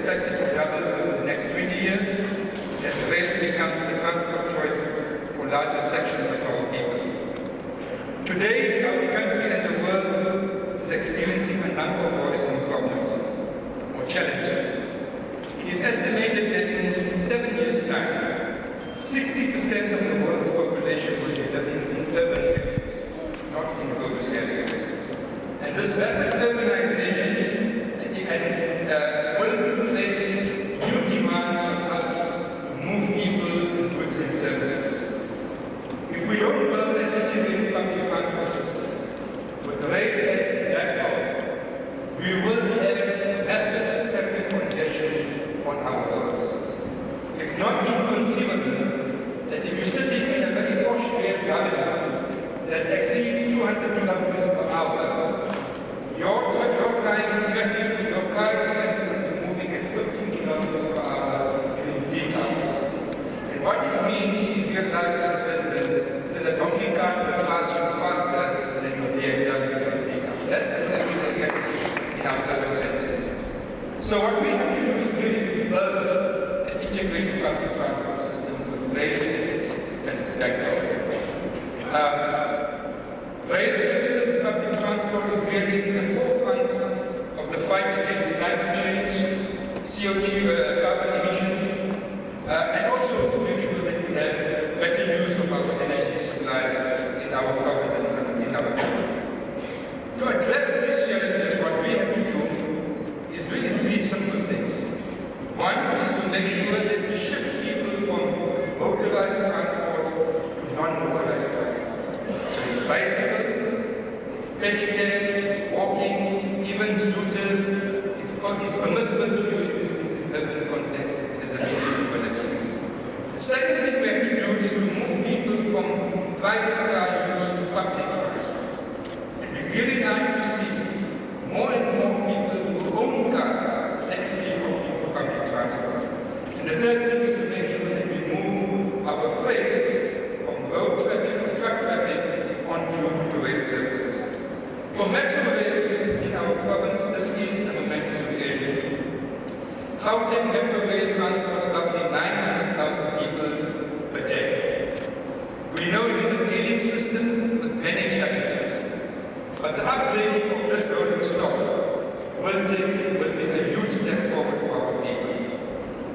expected to double within the next 20 years as rail becomes the transport choice for larger sections of our people. Today, our country and the world is experiencing a number of worrisome problems or challenges. It is estimated that in 7 years' time, 60% of the world's population will be living in urban areas, not in rural areas. And this rapid urbanization will place new demands on us to move people, goods and services. If we don't build an integrated public transport system with rail as its backbone, we will have massive traffic congestion on our roads. It's not inconceivable that if you're sitting in a very posh rail garden that exceeds 200 kilometers per hour, your time in traffic, your car in traffic will be moving at 15 kilometers per hour during peak hours. And what it means in real life, Mr. President, is that a donkey cart will pass you faster than your BMW in peak hours. That's the reality in our urban centers. So what we have to do is really to build an integrated public transport system with rail as its backbone. Rail services and public transport is really in the forefront of the fight against climate change, CO2 carbon emissions, and also to make sure that we have better use of our energy supplies in our province and in our country. To address these challenges, what we have to do is really three simple things. One is to make sure that we shift people from motorized transport to non-motorized transport. So it's bicycles, it's pedicabs, it's walking, even scooters. It's permissible to use these things in urban context as a means of mobility. The second thing we have to do is to move people from private car use to public transport. And we really like to see more and more people who own cars actually opting for public transport. And the third thing is to make sure that we move our freight from road traffic or truck traffic onto rail services. For metro rail in our province, this is a momentous occasion. Gauteng metro rail transports roughly 900,000 people per day. We know it is an ailing system with many challenges, but the upgrading of this rolling stock will be a huge step forward for our people.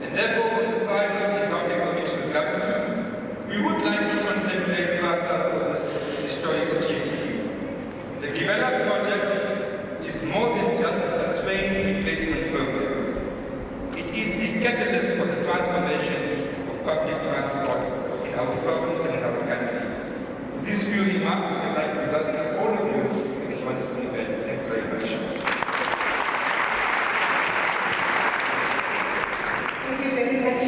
And therefore, from the side of the Gauteng provincial government, we would like to congratulate PRASA for this historic achievement. The Gibela project is more than just a train replacement program. It is a catalyst for the transformation of public transport in our province and in our country. With these few remarks, I'd like to welcome all of you to this wonderful event. Thank you very much. Thank you very much.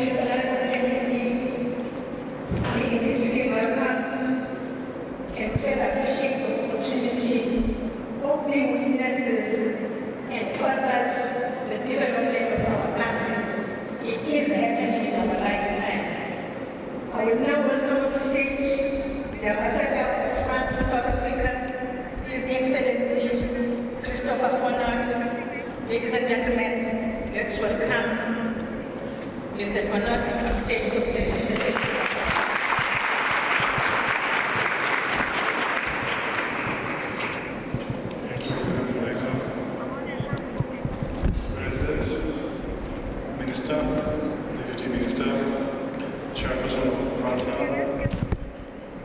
And further appreciate the opportunity of being witnesses and purpose the development of our country. It is happening in our lifetime. I will now welcome on stage the Ambassador of France to South Africa, His Excellency Christopher Fonot. Ladies and gentlemen, let's welcome Mr. Fonot on stage to speak. Deputy Minister, Chairperson of PRASA,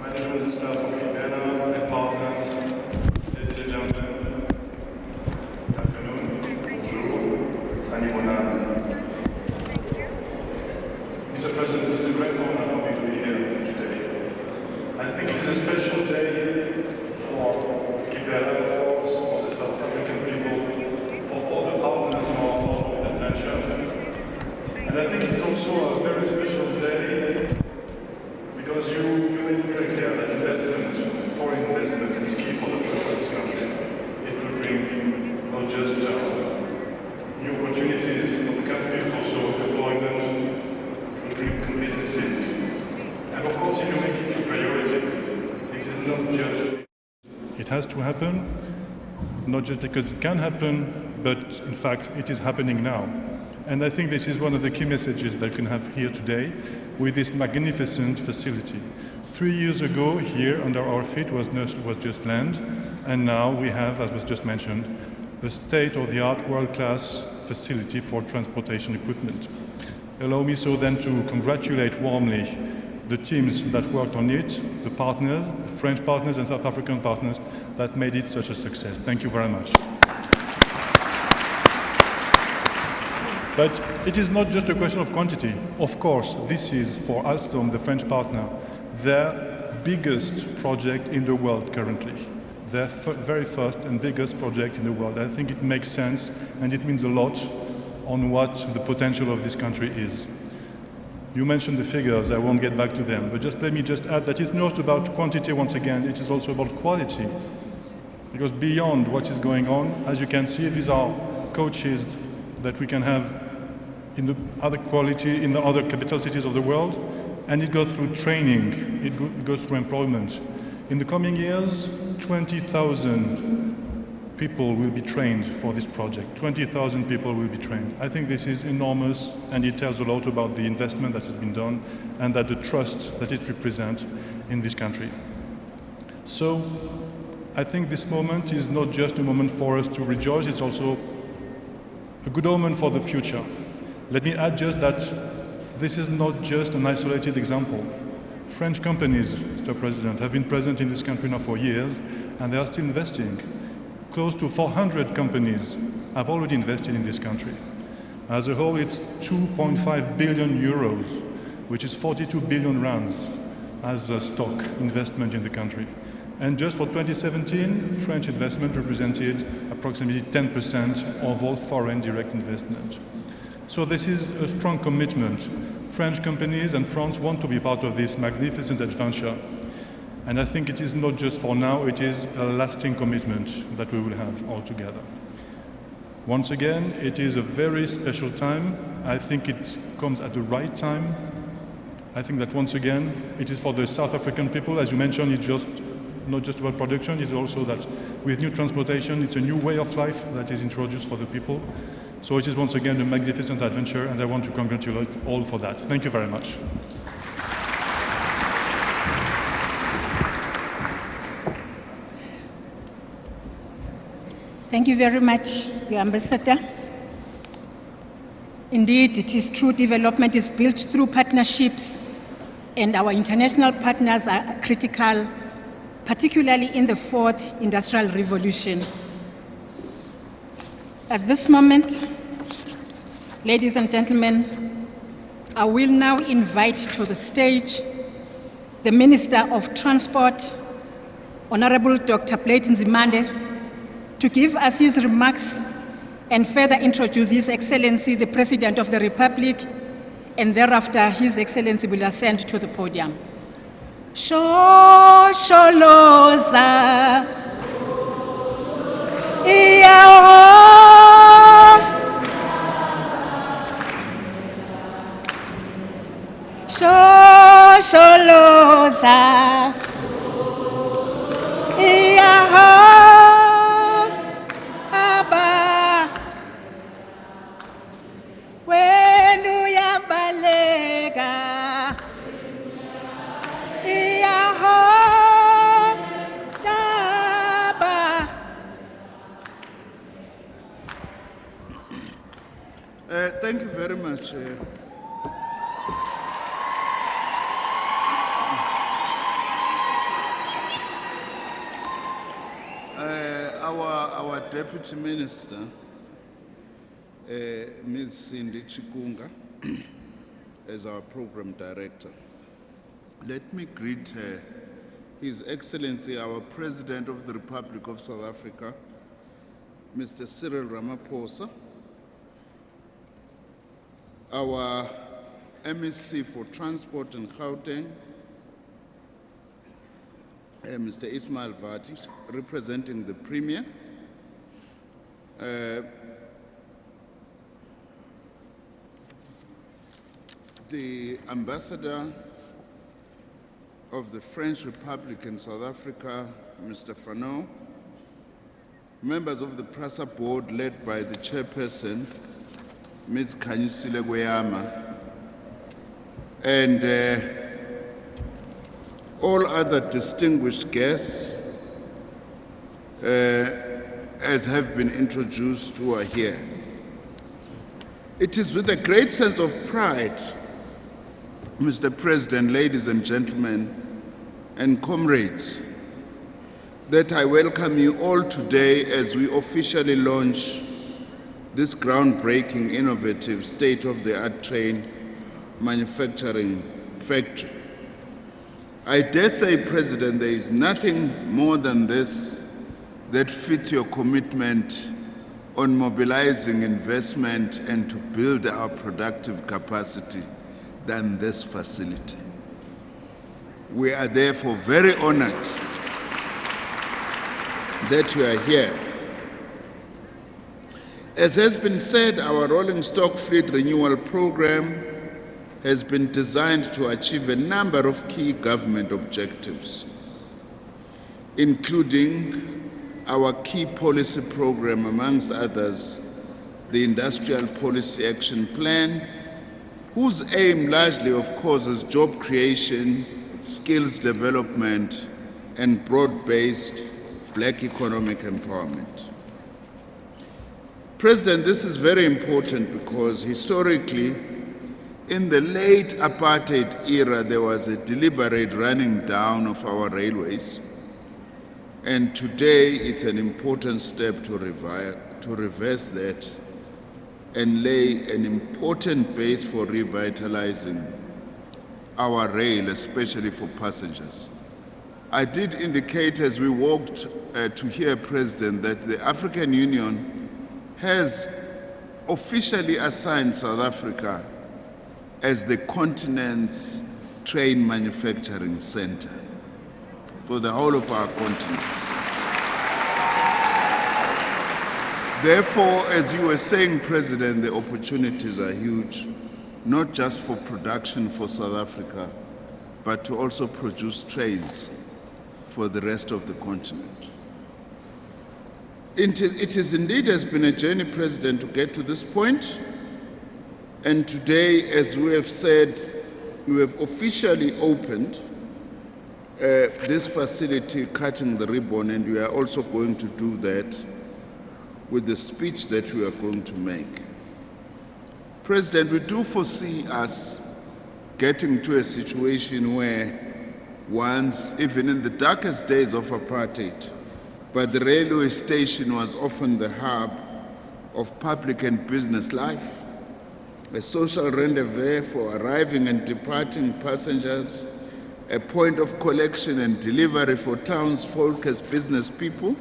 Management Staff of Keynote and partners, ladies and gentlemen, good afternoon, bonjour, Sanibona. Mr. President, it is a great honor for me to be here today. I think it is a special day for Keynote, of course, for the South African people, for all the partners involved in the adventure. And I think it's also a very special day because you made it very clear that investment, foreign investment, is key for the future of this country. It will bring not just new opportunities for the country, but also employment, it will bring competencies. And of course, if you make it a priority, it is not just... It has to happen, not just because it can happen, but in fact, it is happening now. And I think this is one of the key messages that we can have here today with this magnificent facility. 3 years ago, here under our feet was just land, and now we have, as was just mentioned, a state-of-the-art world-class facility for transportation equipment. Allow me so then to congratulate warmly the teams that worked on it, the partners, the French partners and South African partners that made it such a success. Thank you very much. But it is not just a question of quantity. Of course, this is, for Alstom, the French partner, their biggest project in the world currently. Their very first and biggest project in the world. I think it makes sense and it means a lot on what the potential of this country is. You mentioned the figures, I won't get back to them, but let me add that it's not about quantity once again, it is also about quality. Because beyond what is going on, as you can see, these are coaches that we can have in the other quality, in the other capital cities of the world, and it goes through training, it goes through employment. In the coming years, 20,000 people will be trained for this project. 20,000 people will be trained. I think this is enormous, and it tells a lot about the investment that has been done and that the trust that it represents in this country. So I think this moment is not just a moment for us to rejoice, it's also a good omen for the future. Let me add just that this is not just an isolated example. French companies, Mr. President, have been present in this country now for years, and they are still investing. Close to 400 companies have already invested in this country. As a whole, it's 2.5 billion euros, which is 42 billion rands as a stock investment in the country. And just for 2017, French investment represented approximately 10% of all foreign direct investment. So this is a strong commitment. French companies and France want to be part of this magnificent adventure. And I think it is not just for now, it is a lasting commitment that we will have all together. Once again, it is a very special time. I think it comes at the right time. I think that once again, it is for the South African people. As you mentioned, it's just not just about production, it's also that with new transportation, it's a new way of life that is introduced for the people. So it is once again a magnificent adventure, and I want to congratulate all for that. Thank you very much. Thank you very much, your Ambassador. Indeed, it is true development is built through partnerships, and our international partners are critical, particularly in the fourth industrial revolution. At this moment, ladies and gentlemen, I will now invite to the stage the Minister of Transport, Honorable Dr. Blade Nzimande, to give us his remarks and further introduce His Excellency, the President of the Republic, and thereafter His Excellency will ascend to the podium. Shosholoza, Shosholoza, Aba, when uyabalega, Daba. Thank you very much. Our Deputy Minister, Ms. Cindy Chikunga, as our Program Director. Let me greet His Excellency, our President of the Republic of South Africa, Mr. Cyril Ramaphosa, our MSC for Transport in Gauteng, Mr. Ismail Vati, representing the Premier, the Ambassador of the French Republic in South Africa, Mr. Fano, members of the PRASA board led by the chairperson, Ms. Khanyisile Kweyama, and all other distinguished guests as have been introduced who are here. It is with a great sense of pride, Mr. President, ladies and gentlemen, and comrades, that I welcome you all today as we officially launch this groundbreaking, innovative, state-of-the-art train manufacturing factory. I dare say, President, there is nothing more than this that fits your commitment on mobilizing investment and to build our productive capacity than this facility. We are therefore very honored that you are here. As has been said, our rolling stock fleet renewal program has been designed to achieve a number of key government objectives, including our key policy program, amongst others, the Industrial Policy Action Plan, whose aim largely, of course, is job creation, skills development, and broad-based Black economic empowerment. President, this is very important because historically, in the late apartheid era, there was a deliberate running down of our railways, and today it's an important step to reverse that and lay an important base for revitalizing our rail, especially for passengers. I did indicate as we walked to hear, President, that the African Union has officially assigned South Africa as the continent's train manufacturing center for the whole of our continent. Therefore, as you were saying, President, the opportunities are huge, not just for production for South Africa, but to also produce trains for the rest of the continent. It is indeed has been a journey, President, to get to this point. And today, as we have said, we have officially opened this facility, cutting the ribbon, and we are also going to do that with the speech that we are going to make. President, we do foresee us getting to a situation where once, even in the darkest days of apartheid, but the railway station was often the hub of public and business life, a social rendezvous for arriving and departing passengers, a point of collection and delivery for townsfolk as business people,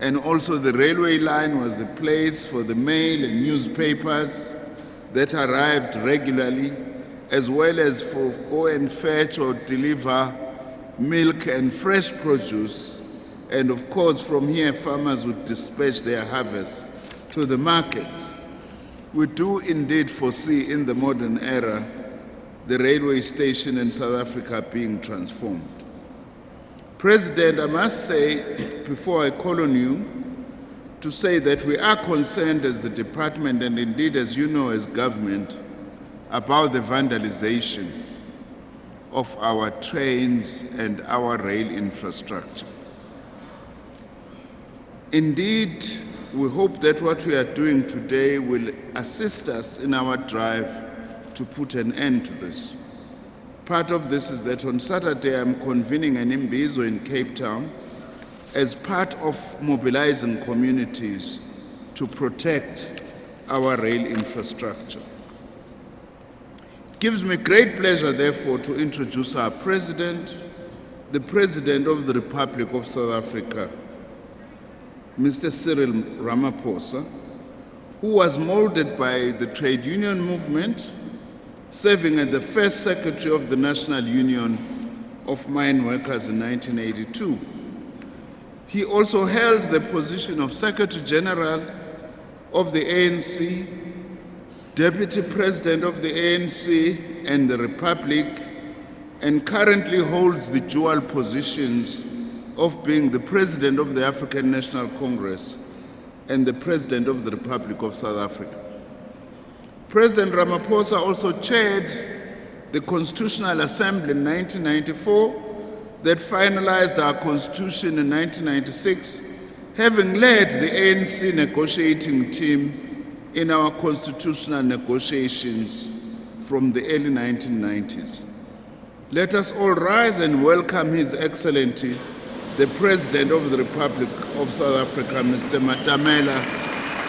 and also the railway line was the place for the mail and newspapers that arrived regularly, as well as for go and fetch or deliver milk and fresh produce. And of course, from here, farmers would dispatch their harvests to the markets. We do indeed foresee in the modern era the railway station in South Africa being transformed. President, I must say, before I call on you, to say that we are concerned as the department, and indeed as you know as government, about the vandalization of our trains and our rail infrastructure. Indeed, we hope that what we are doing today will assist us in our drive to put an end to this. Part of this is that on Saturday I'm convening an imbizo in Cape Town as part of mobilizing communities to protect our rail infrastructure. It gives me great pleasure, therefore, to introduce our President, the President of the Republic of South Africa, Mr. Cyril Ramaphosa, who was molded by the trade union movement, serving as the first Secretary of the National Union of Mine Workers in 1982. He also held the position of Secretary General of the ANC, Deputy President of the ANC and the Republic, and currently holds the dual positions of being the President of the African National Congress and the President of the Republic of South Africa. President Ramaphosa also chaired the Constitutional Assembly in 1994 that finalized our Constitution in 1996, having led the ANC negotiating team in our constitutional negotiations from the early 1990s. Let us all rise and welcome His Excellency, the President of the Republic of South Africa, Mr. Matamela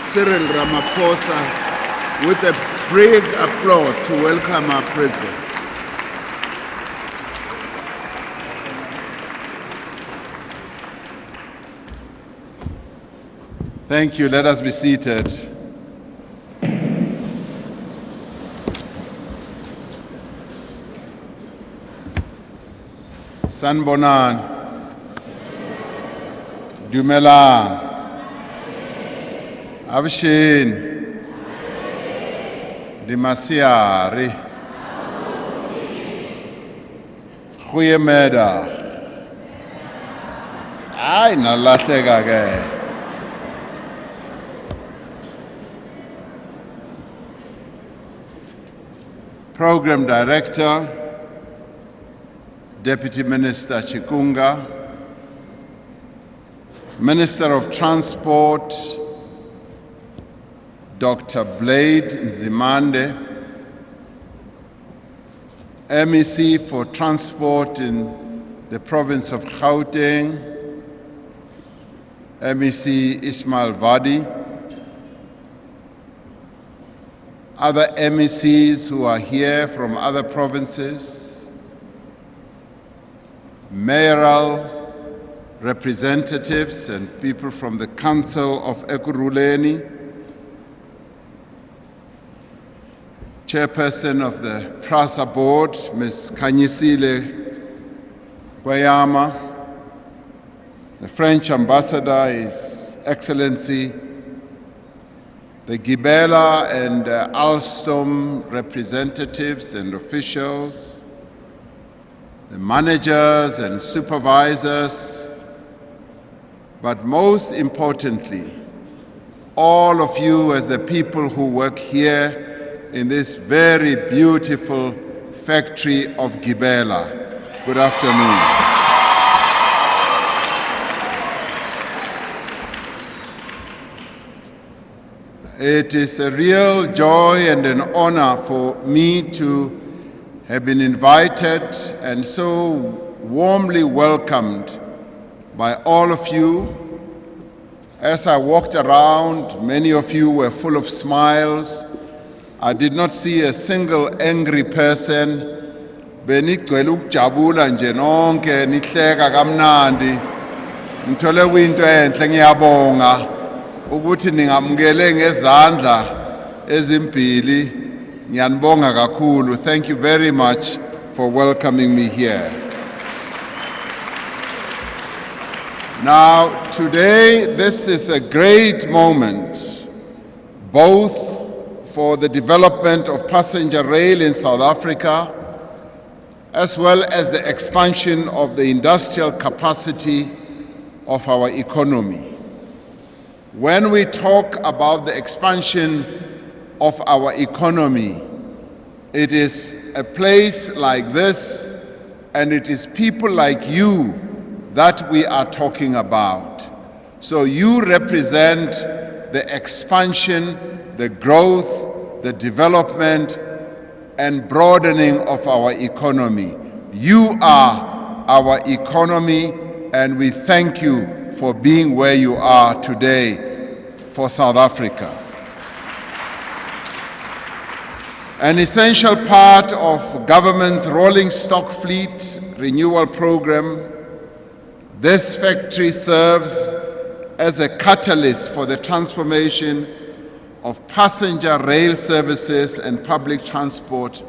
Cyril Ramaphosa, with a big applause to welcome our President. Thank you. Let us be seated. Sanbonan. Dumelan. Abshin. Dimasiari. Goeiemiddag. Ay, nalahleka ke. Program Director, Deputy Minister Chikunga, Minister of Transport, Dr. Blade Nzimande, MEC for Transport in the province of Gauteng, MEC Ismail Vadi, other MECs who are here from other provinces, mayoral representatives and people from the Council of Ekurhuleni, Chairperson of the PRASA Board, Ms. Kanyisile Guayama, the French Ambassador, His Excellency, the Gibela and Alstom representatives and officials, the managers and supervisors, but most importantly, all of you as the people who work here in this very beautiful factory of Gibela. Good afternoon. It is a real joy and an honor for me to have been invited and so warmly welcomed by all of you. As I walked around, many of you were full of smiles. I did not see a single angry person. Benigcwele ukujabula nje nonke nihleka kamnandi. Ngithole kuyinto enhle ngiyabonga. Ukuthi ningamukele ngezandla ezimbili, ngiyanibonga kakhulu. Thank you very much for welcoming me here. Now, today, this is a great moment, both for the development of passenger rail in South Africa, as well as the expansion of the industrial capacity of our economy. When we talk about the expansion of our economy, it is a place like this, and it is people like you that we are talking about. So you represent the expansion, the growth, the development, and broadening of our economy. You are our economy, and we thank you for being where you are today for South Africa. An essential part of government's rolling stock fleet renewal program, this factory serves as a catalyst for the transformation of passenger rail services and public transport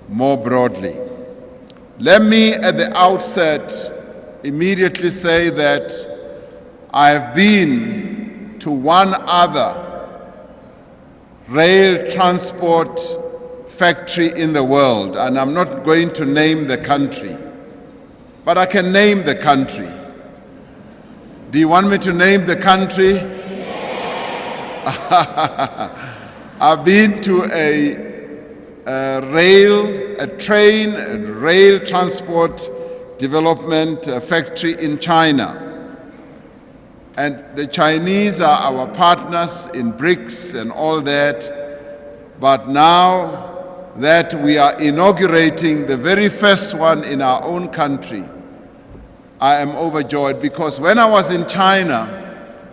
more broadly. Let me at the outset immediately say that I have been to one other rail transport factory in the world, and I'm not going to name the country, but I can name the country. Do you want me to name the country? I've been to a train and rail transport development factory in China. And the Chinese are our partners in BRICS and all that. But now that we are inaugurating the very first one in our own country, I am overjoyed, because when I was in China,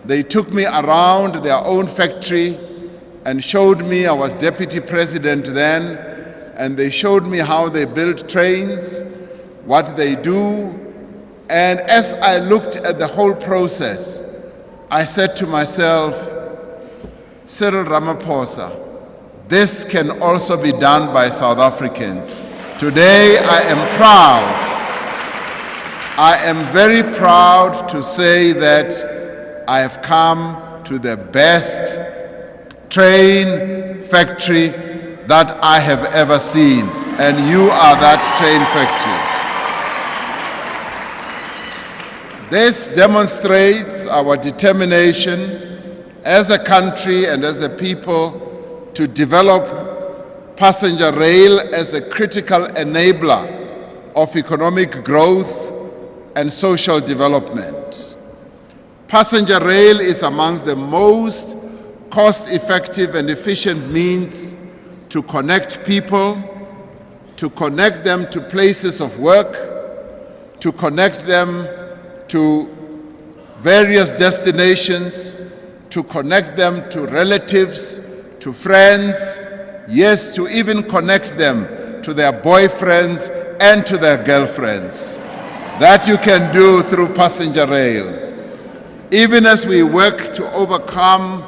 they took me around their own factory and showed me, I was deputy president then, and they showed me how they build trains, what they do. And as I looked at the whole process, I said to myself, Cyril Ramaphosa, this can also be done by South Africans. Today I am proud. I am very proud to say that I have come to the best train factory that I have ever seen, and you are that train factory. This demonstrates our determination as a country and as a people to develop passenger rail as a critical enabler of economic growth and social development. Passenger rail is amongst the most cost-effective and efficient means to connect people, to connect them to places of work, to connect them to various destinations, to connect them to relatives, to friends, yes, to even connect them to their boyfriends and to their girlfriends. That you can do through passenger rail. Even as we work to overcome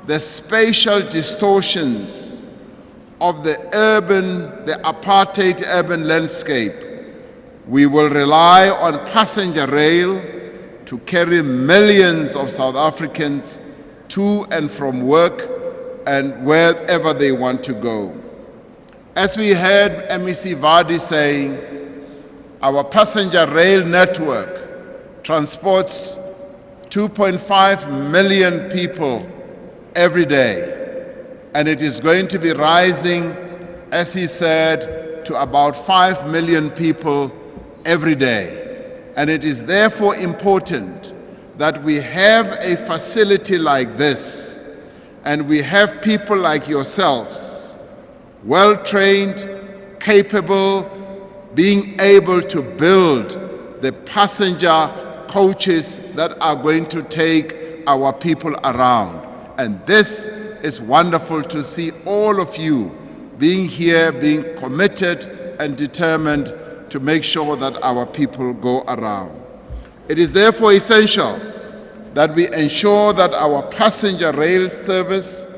the spatial distortions of the apartheid urban landscape, we will rely on passenger rail to carry millions of South Africans to and from work and wherever they want to go. As we heard MEC Vardy saying, our passenger rail network transports 2.5 million people every day, and it is going to be rising, as he said, to about 5 million people every day. And it is therefore important that we have a facility like this, and we have people like yourselves, well-trained, capable, being able to build the passenger coaches that are going to take our people around. And this is wonderful to see all of you being here, being committed and determined to make sure that our people go around. It is therefore essential that we ensure that our passenger rail service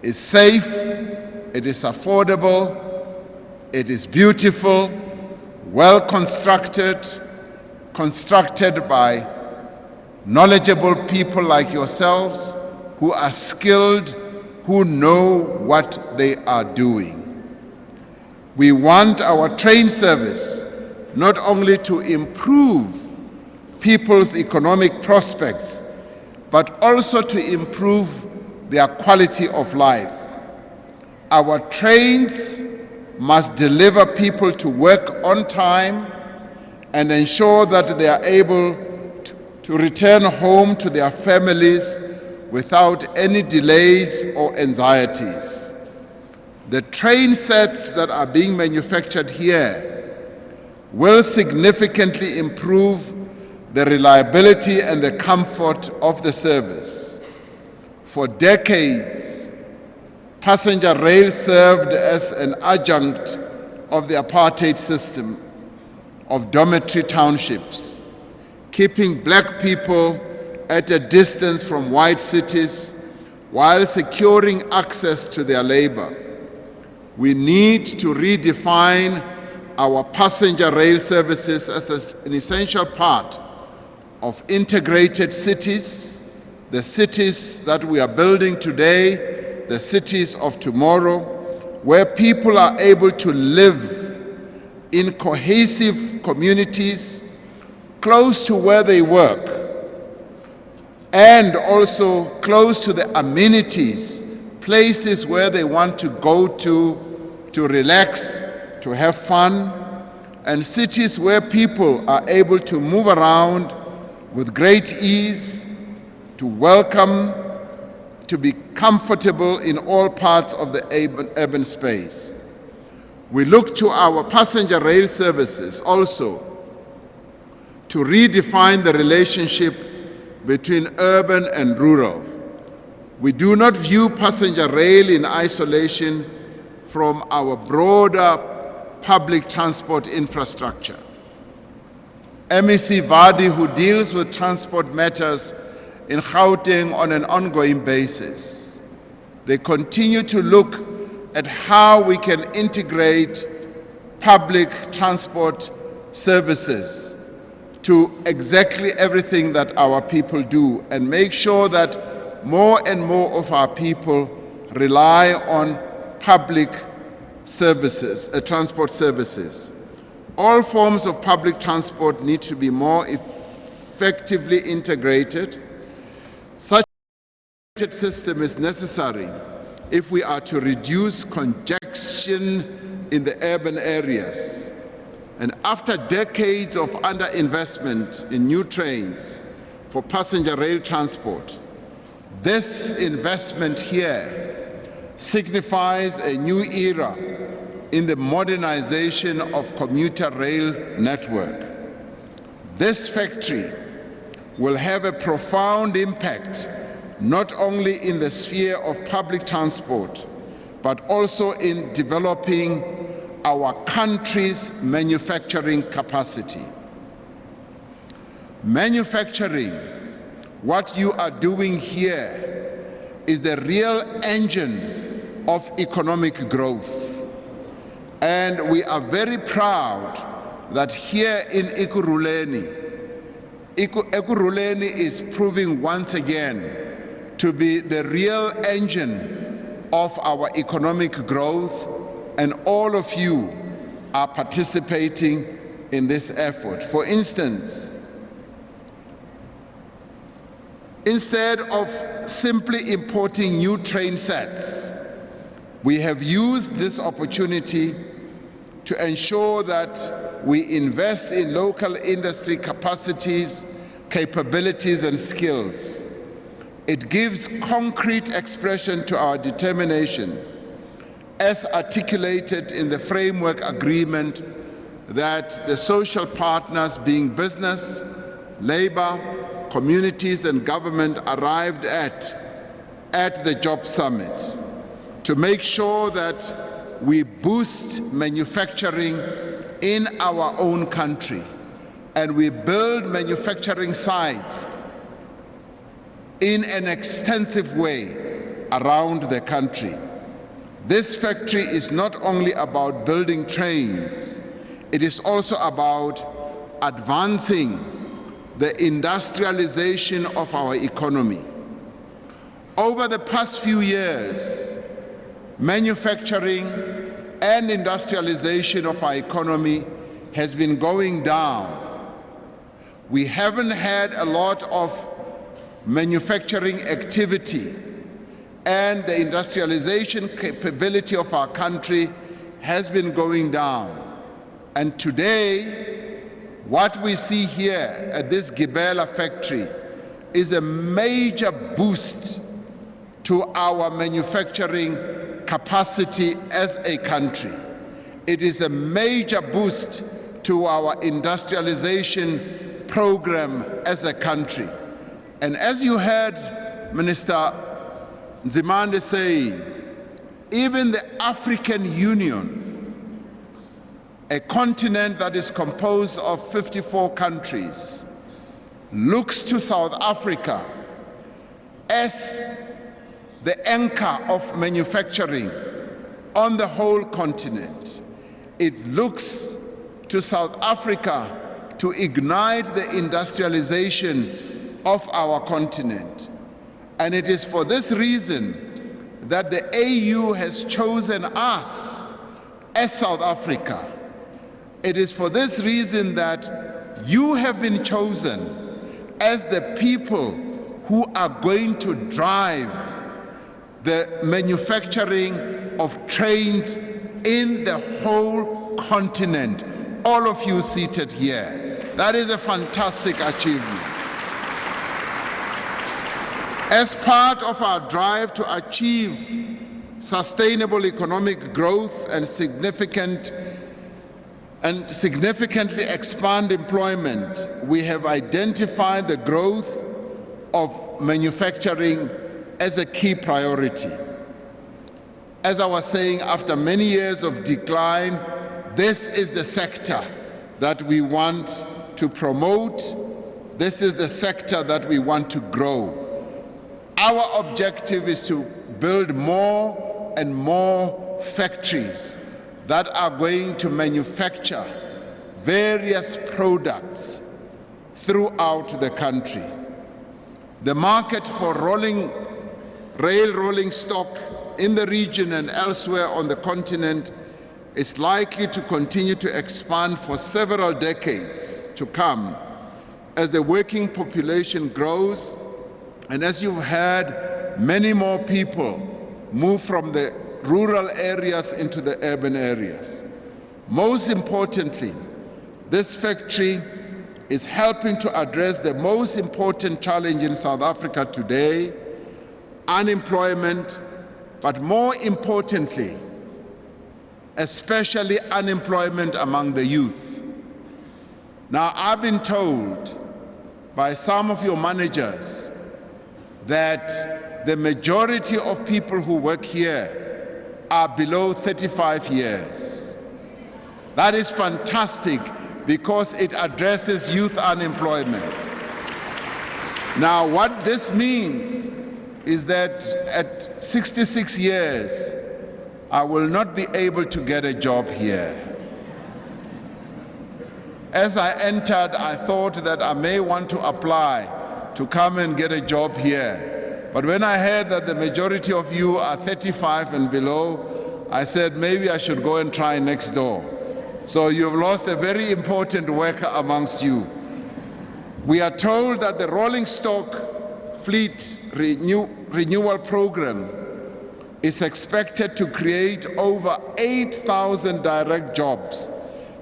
is safe, it is affordable, it is beautiful, well constructed by knowledgeable people like yourselves who are skilled, who know what they are doing. We want our train service not only to improve people's economic prospects, but also to improve their quality of life. Our trains must deliver people to work on time and ensure that they are able to return home to their families without any delays or anxieties. The train sets that are being manufactured here will significantly improve the reliability and the comfort of the service. For decades, passenger rail served as an adjunct of the apartheid system of dormitory townships, keeping black people at a distance from white cities while securing access to their labor. We need to redefine our passenger rail services as an essential part of integrated cities, the cities that we are building today, the cities of tomorrow, where people are able to live in cohesive communities close to where they work, and also close to the amenities places where they want to go to relax, to have fun, and cities where people are able to move around with great ease, to welcome, to be comfortable in all parts of the urban space. We look to our passenger rail services also to redefine the relationship between urban and rural. We do not view passenger rail in isolation from our broader public transport infrastructure. MEC Vadi, who deals with transport matters in Gauteng on an ongoing basis, they continue to look at how we can integrate public transport services to exactly everything that our people do and make sure that more and more of our people rely on public services, transport services. All forms of public transport need to be more effectively integrated. Such a system is necessary if we are to reduce congestion in the urban areas. And after decades of underinvestment in new trains for passenger rail transport, this investment here signifies a new era in the modernization of commuter rail network. This factory will have a profound impact not only in the sphere of public transport, but also in developing our country's manufacturing capacity. Manufacturing, what you are doing here, is the real engine of economic growth. And we are very proud that here in Ekurhuleni, Ekurhuleni is proving once again to be the real engine of our economic growth, and all of you are participating in this effort. For instance, instead of simply importing new train sets, we have used this opportunity to ensure that we invest in local industry capacities, capabilities, and skills. It gives concrete expression to our determination, as articulated in the framework agreement that the social partners, being business, labor, communities, and government, arrived at the Job Summit to make sure that we boost manufacturing in our own country and we build manufacturing sites in an extensive way around the country. This factory is not only about building trains, it is also about advancing the industrialization of our economy. Over the past few years, manufacturing and industrialization of our economy has been going down. We haven't had a lot of manufacturing activity, and the industrialization capability of our country has been going down. And today, what we see here at this Gibela factory is a major boost to our manufacturing capacity as a country. It is a major boost to our industrialization program as a country. And as you heard Minister Nzimande say, even the African Union, a continent that is composed of 54 countries, looks to South Africa as the anchor of manufacturing on the whole continent. It looks to South Africa to ignite the industrialization of our continent. And it is for this reason that the AU has chosen us as South Africa. It is for this reason that you have been chosen as the people who are going to drive the manufacturing of trains in the whole continent. All of you seated here. That is a fantastic achievement. As part of our drive to achieve sustainable economic growth and significantly expand employment, we have identified the growth of manufacturing as a key priority. As I was saying, after many years of decline, this is the sector that we want to promote. This is the sector that we want to grow. Our objective is to build more and more factories that are going to manufacture various products throughout the country. The market for rail rolling stock in the region and elsewhere on the continent is likely to continue to expand for several decades to come as the working population grows and as you've heard, many more people move from the rural areas into the urban areas. Most importantly, this factory is helping to address the most important challenge in South Africa today, unemployment, but more importantly, especially unemployment among the youth. Now, I've been told by some of your managers that the majority of people who work here are below 35 years. That is fantastic because it addresses youth unemployment. Now, what this means is that at 66 years, I will not be able to get a job here. As I entered, I thought that I may want to apply to come and get a job here. But when I heard that the majority of you are 35 and below, I said maybe I should go and try next door. So you've lost a very important worker amongst you. We are told that the rolling stock fleet renewal program is expected to create over 8,000 direct jobs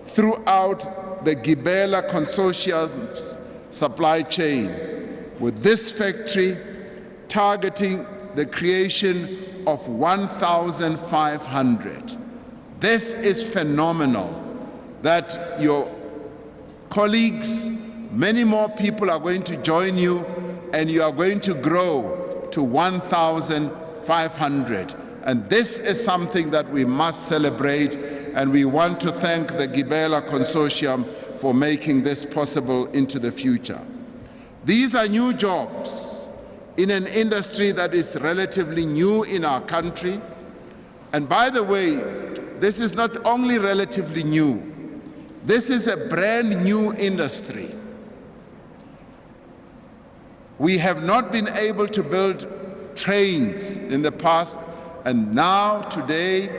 throughout the Gibela Consortium's supply chain, with this factory targeting the creation of 1,500. This is phenomenal that your colleagues, many more people are going to join you and you are going to grow to 1,500. And this is something that we must celebrate, and we want to thank the Gibela Consortium for making this possible into the future. These are new jobs in an industry that is relatively new in our country. And by the way, this is not only relatively new, this is a brand new industry. We have not been able to build trains in the past, and now today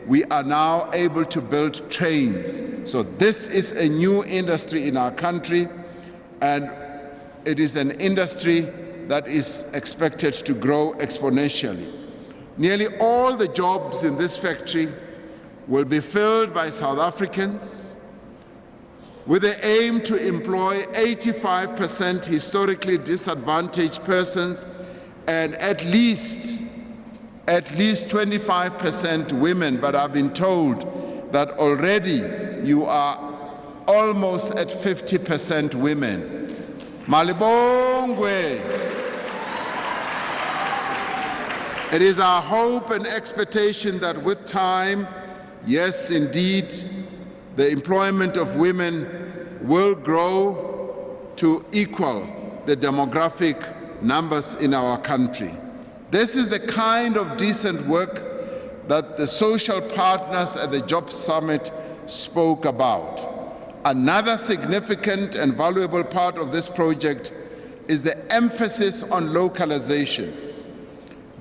we are now able to build trains. So this is a new industry in our country, and it is an industry that is expected to grow exponentially. Nearly all the jobs in this factory will be filled by South Africans, with the aim to employ 85% historically disadvantaged persons and at least 25% women. But I've been told that already you are almost at 50% women. Malibongwe. It is our hope and expectation that with time, yes, indeed, the employment of women will grow to equal the demographic numbers in our country. This is the kind of decent work that the social partners at the Job Summit spoke about. Another significant and valuable part of this project is the emphasis on localization.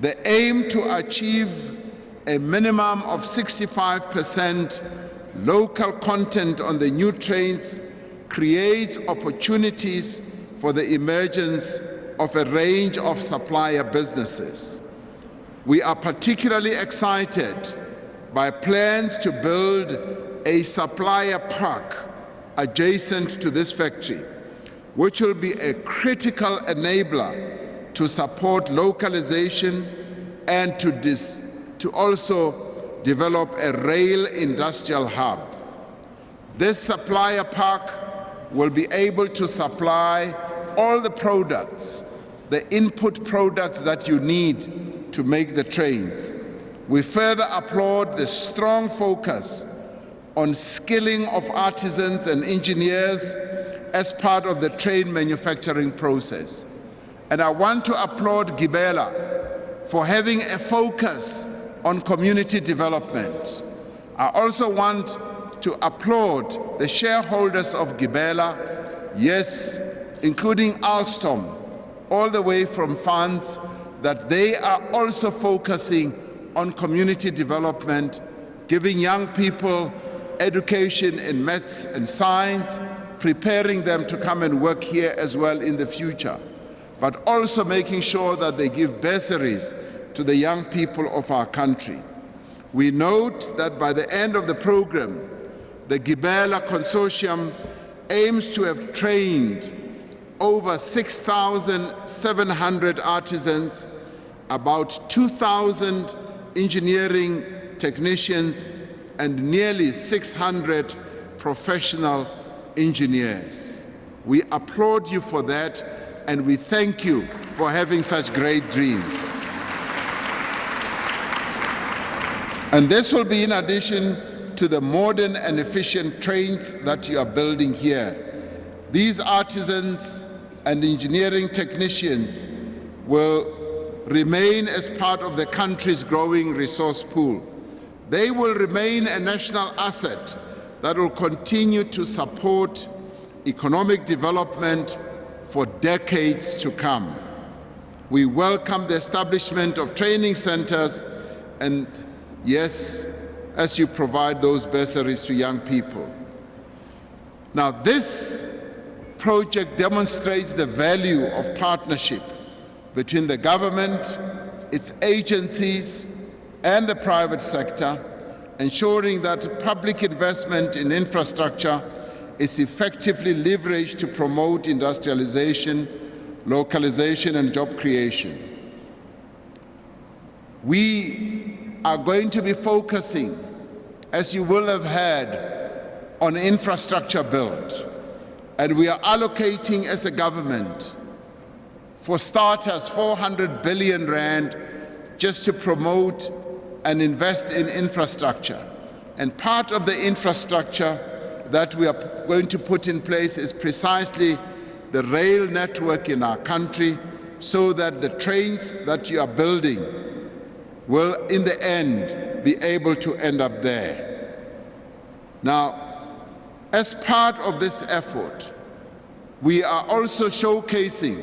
The aim to achieve a minimum of 65% local content on the new trains creates opportunities for the emergence of a range of supplier businesses. We are particularly excited by plans to build a supplier park adjacent to this factory, which will be a critical enabler to support localization and to also develop a rail industrial hub. This supplier park will be able to supply all the products, the input products that you need to make the trains. We further applaud the strong focus on skilling of artisans and engineers as part of the train manufacturing process. And I want to applaud Gibela for having a focus on community development. I also want to applaud the shareholders of Gibela, yes, including Alstom, all the way from funds, that they are also focusing on community development, giving young people education in maths and science, preparing them to come and work here as well in the future, but also making sure that they give bursaries to the young people of our country. We note that by the end of the program, the Gibela Consortium aims to have trained over 6,700 artisans, about 2,000 engineering technicians, and nearly 600 professional engineers. We applaud you for that, and we thank you for having such great dreams. And this will be in addition to the modern and efficient trains that you are building here. These artisans and engineering technicians will remain as part of the country's growing resource pool. They will remain a national asset that will continue to support economic development for decades to come. We welcome the establishment of training centers and, yes, as you provide those bursaries to young people. Now, this project demonstrates the value of partnership between the government, its agencies, and the private sector, ensuring that public investment in infrastructure is effectively leveraged to promote industrialization, localization, and job creation. We are going to be focusing, as you will have heard, on infrastructure build. And we are allocating as a government, for starters, 400 billion rand just to promote and invest in infrastructure. And part of the infrastructure that we are going to put in place is precisely the rail network in our country, so that the trains that you are building will, in the end, be able to end up there. Now, as part of this effort, we are also showcasing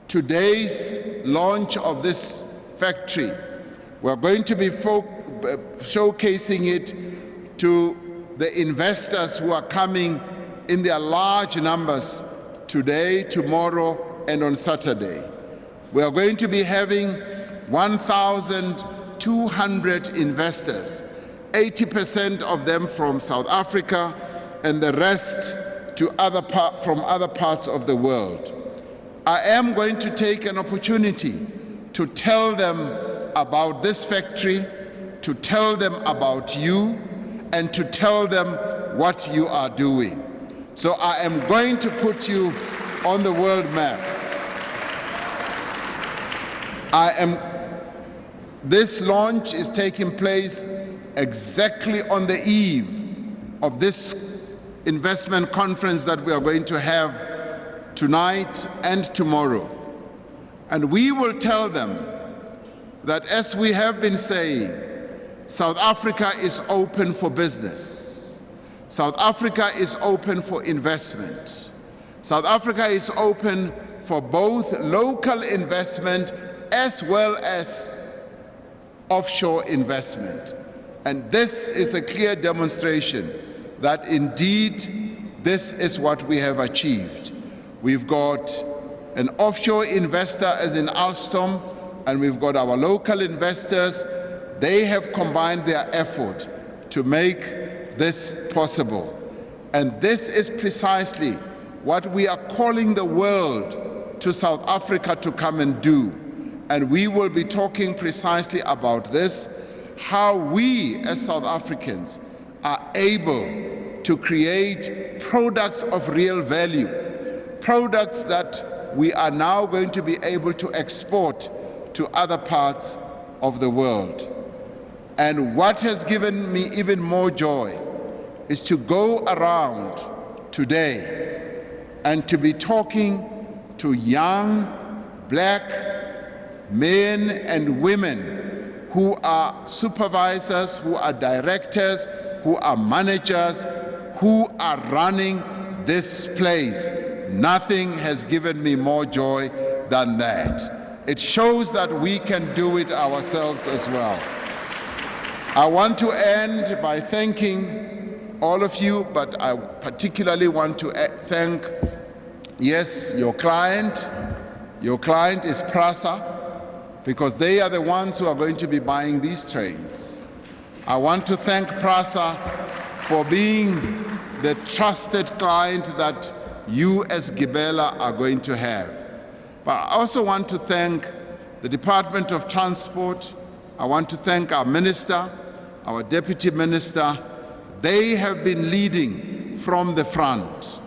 today's launch of this factory. We're going to be showcasing it to the investors who are coming in their large numbers today, tomorrow, and on Saturday. We are going to be having 1,200 investors, 80% of them from South Africa and the rest from other parts of the world. I am going to take an opportunity to tell them about this factory, to tell them about you, and to tell them what you are doing. So I am going to put you on the world map. This launch is taking place exactly on the eve of this investment conference that we are going to have tonight and tomorrow. And we will tell them that, as we have been saying, South Africa is open for business. South Africa is open for investment. South Africa is open for both local investment as well as offshore investment. And this is a clear demonstration that indeed this is what we have achieved. We've got an offshore investor, as in Alstom, and we've got our local investors. They have combined their effort to make this possible. And this is precisely what we are calling the world to South Africa to come and do. And we will be talking precisely about this, how we as South Africans are able to create products of real value, products that we are now going to be able to export to other parts of the world. And what has given me even more joy is to go around today and to be talking to young black men and women who are supervisors, who are directors, who are managers, who are running this place. Nothing has given me more joy than that. It shows that we can do it ourselves as well. I want to end by thanking all of you, but I particularly want to thank, yes, your client. Your client is PRASA, because they are the ones who are going to be buying these trains. I want to thank PRASA for being the trusted client that you as Gibela are going to have. But I also want to thank the Department of Transport. I want to thank our minister, our deputy minister. They have been leading from the front.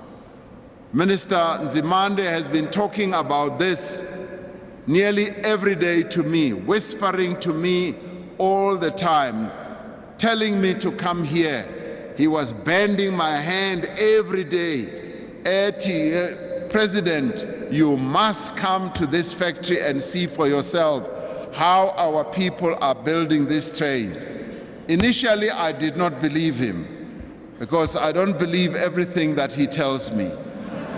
Minister Nzimande has been talking about this nearly every day to me, whispering to me all the time, telling me to come here. He was bending my hand every day. President, you must come to this factory and see for yourself how our people are building these trains. Initially, I did not believe him, because I don't believe everything that he tells me.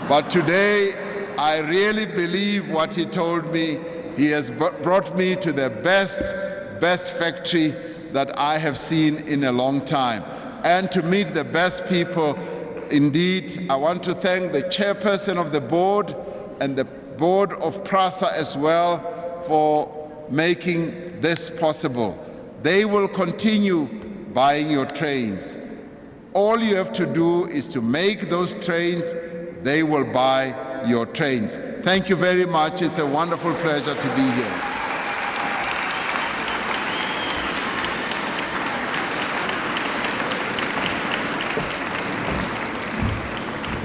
But today, I really believe what he told me. He has brought me to the best factory that I have seen in a long time, and to meet the best people. Indeed, I want to thank the chairperson of the board and the board of PRASA as well for making this possible. They will continue buying your trains. All you have to do is to make those trains. They will buy your trains. Thank you very much. It's a wonderful pleasure to be here.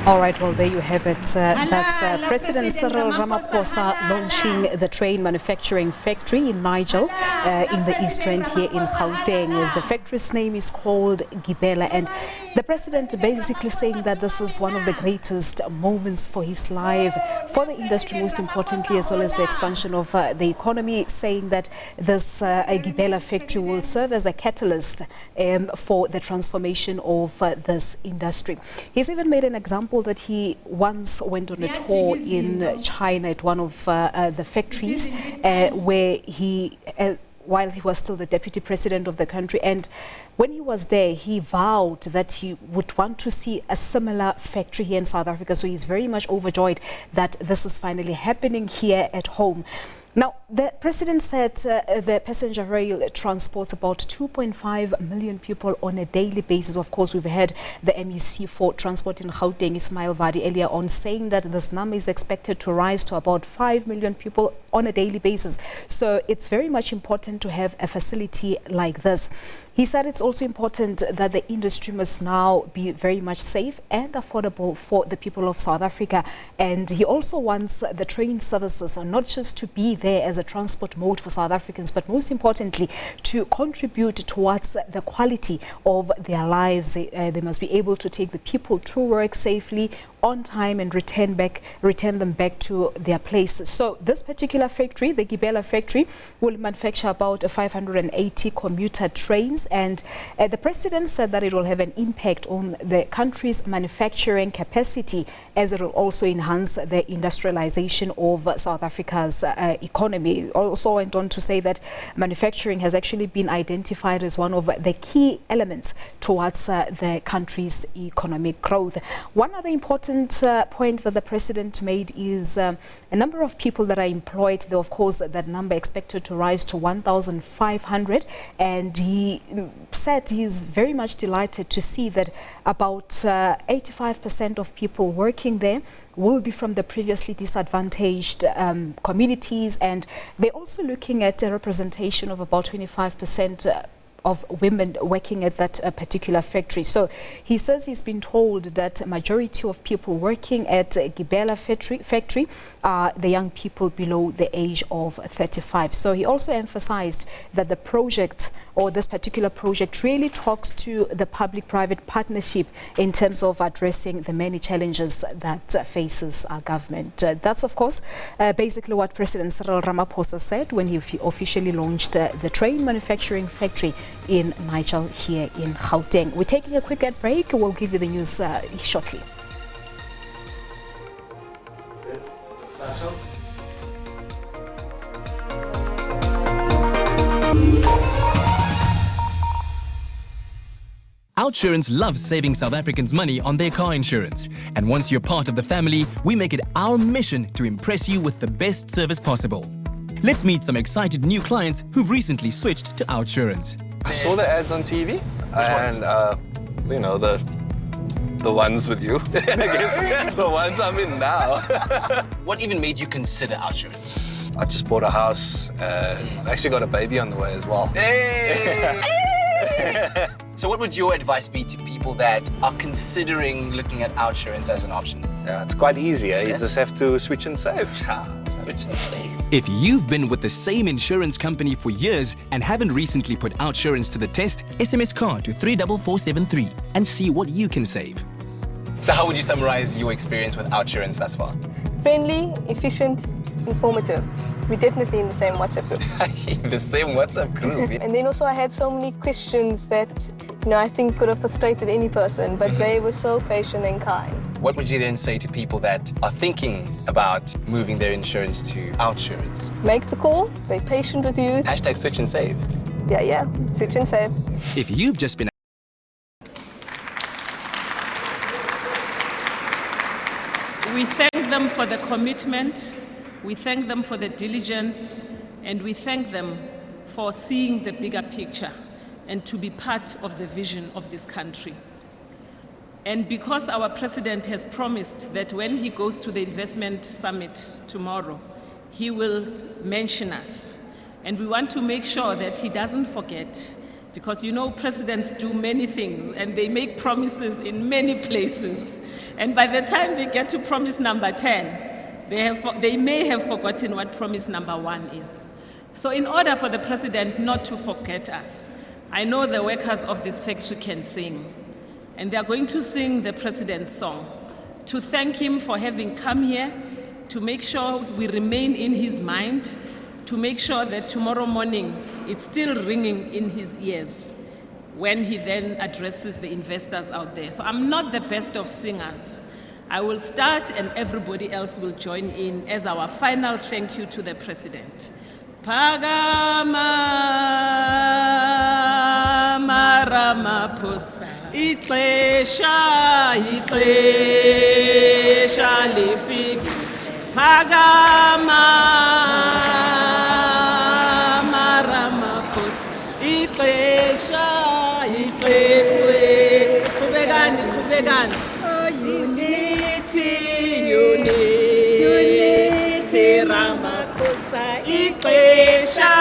All right, well, there you have it. That's President Cyril Ramaphosa launching the train manufacturing factory in Nigel in the East Rand here in Gauteng. The factory's name is called Gibela, and the president basically saying that this is one of the greatest moments for his life, for the industry most importantly, as well as the expansion of the economy, saying that this Gibela factory will serve as a catalyst for the transformation of this industry. He's even made an example that he once went on a tour in China at one of the factories where he, while he was still the deputy president of the country, and when he was there, he vowed that he would want to see a similar factory here in South Africa. So he's very much overjoyed that this is finally happening here at home. Now, the president said the passenger rail transports about 2.5 million people on a daily basis. Of course, we've had the MEC for Transport in Gauteng, Ismail Vadi, earlier on saying that this number is expected to rise to about 5 million people on a daily basis. So it's very much important to have a facility like this. He said it's also important that the industry must now be very much safe and affordable for the people of South Africa. And he also wants the train services not just to be there as a transport mode for South Africans, but most importantly, to contribute towards the quality of their lives. They must be able to take the people to work safely, on time, and return them back to their places. So this particular factory, the Gibela factory, will manufacture about 580 commuter trains, and the president said that it will have an impact on the country's manufacturing capacity, as it will also enhance the industrialization of South Africa's economy. He also went on to say that manufacturing has actually been identified as one of the key elements towards the country's economic growth. One other important important point that the president made is a number of people that are employed, though of course that number expected to rise to 1,500, and he said he's very much delighted to see that about 85% of people working there will be from the previously disadvantaged communities, and they're also looking at a representation of about 25% of women working at that particular factory. So he says he's been told that a majority of people working at Gibela factory are the young people below the age of 35. So he also emphasized that the project, or this particular project, really talks to the public-private partnership in terms of addressing the many challenges that faces our government. That's of course basically what President Cyril Ramaphosa said when he officially launched the train manufacturing factory in Nigel here in Gauteng. We're taking a quick ad break. We'll give you the news shortly. OUTsurance loves saving South Africans money on their car insurance. And once you're part of the family, we make it our mission to impress you with the best service possible. Let's meet some excited new clients who've recently switched to OUTsurance. I saw the ads on TV, and you know, the ones with you. I guess the ones I'm in now. What even made you consider OUTsurance? I just bought a house. I actually got a baby on the way as well. Hey! So what would your advice be to people that are considering looking at OUTsurance as an option? Yeah, it's quite easy. You just have to switch and save. Switch and save. If you've been with the same insurance company for years and haven't recently put OUTsurance to the test, SMS CAR to 34473 and see what you can save. So how would you summarize your experience with OUTsurance thus far? Friendly, efficient, informative. We're definitely in the same WhatsApp group. The same WhatsApp group. And then also I had so many questions that, you know, I think could have frustrated any person, but they were so patient and kind. What would you then say to people that are thinking about moving their insurance to OUTsurance? Make the call, be patient with you. Hashtag switch and save. Yeah, switch and save. If you've just been We thank them for the commitment, we thank them for the diligence, and we thank them for seeing the bigger picture and to be part of the vision of this country. And because our president has promised that when he goes to the investment summit tomorrow, he will mention us. And we want to make sure that he doesn't forget, because you know presidents do many things and they make promises in many places. And by the time they get to promise number 10, they may have forgotten what promise number 1 is. So in order for the president not to forget us, I know the workers of this factory can sing. And they are going to sing the president's song to thank him for having come here, to make sure we remain in his mind, to make sure that tomorrow morning it's still ringing in his ears when he then addresses the investors out there. So I'm not the best of singers. I will start and everybody else will join in as our final thank you to the president. Phakama Ramaphosa, ixesha lifike. Phakama Ramaphosa, ixesha. Kubegani. Unity, Ramaphosa, ixesha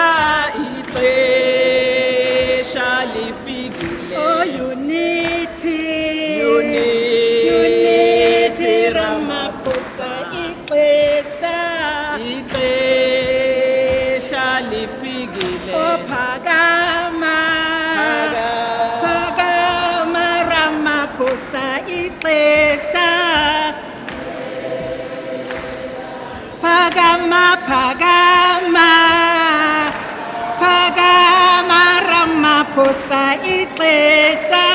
lifikile. Oh, unity, Ramaphosa, ixesha lifikile. Oh, Phakama Ramaphosa, ixesha. Phakama Ramaphosa, ixesha.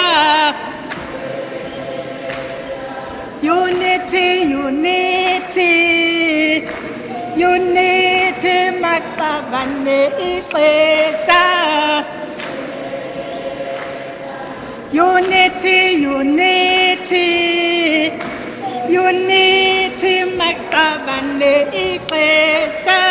Unity, maqabane, ixesha. Unity, nithi maqabane ixesha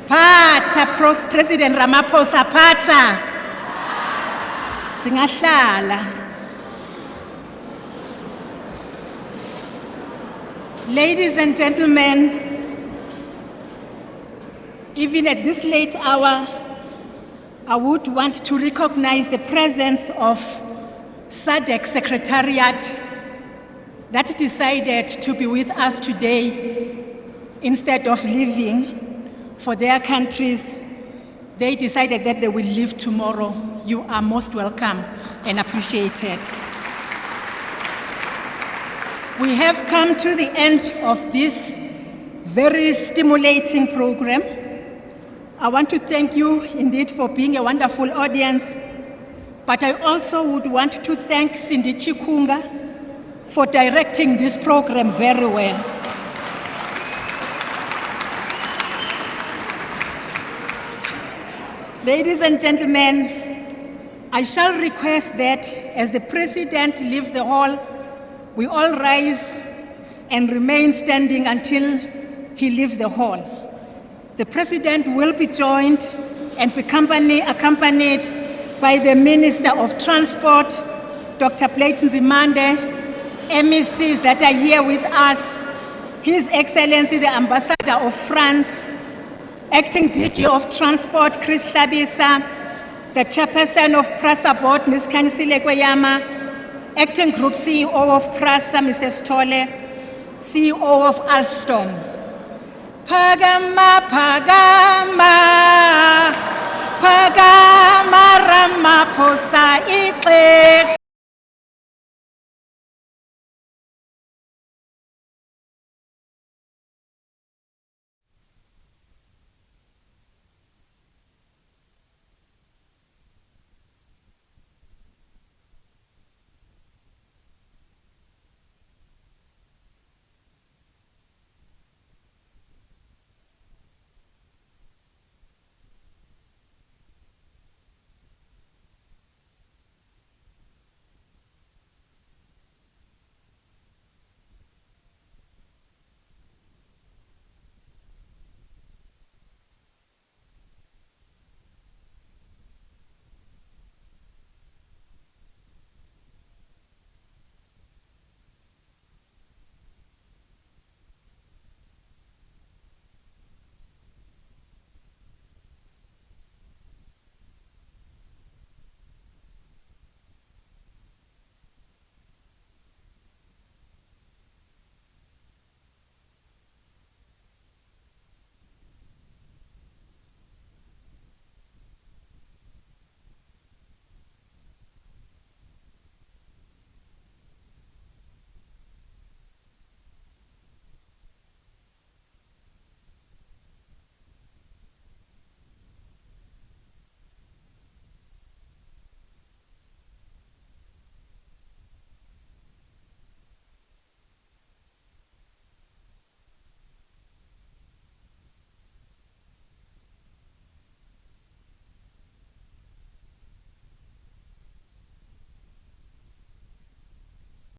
phatha President Ramaphosa phatha singahlala. Ladies and gentlemen, even at this late hour, I would want to recognize the presence of SADC Secretariat that decided to be with us today instead of leaving for their countries. They decided that they will leave tomorrow. You are most welcome and appreciated. We have come to the end of this very stimulating program. I want to thank you indeed for being a wonderful audience, but I also would want to thank Cindy Chikunga for directing this program very well. Ladies and gentlemen, I shall request that as the President leaves the hall, we all rise and remain standing until he leaves the hall. The President will be joined and be accompanied by the Minister of Transport, Dr. Platon Zimande, MECs that are here with us, His Excellency the Ambassador of France, Acting DG of Transport, Chris Labisa, the Chairperson of PRASA Board, Ms. Kanisile Kweyama, Acting Group CEO of PRASA, Mr. Stole, CEO of Alstom. Pagama, Pagama, Pagama Ramaphosa ixesha.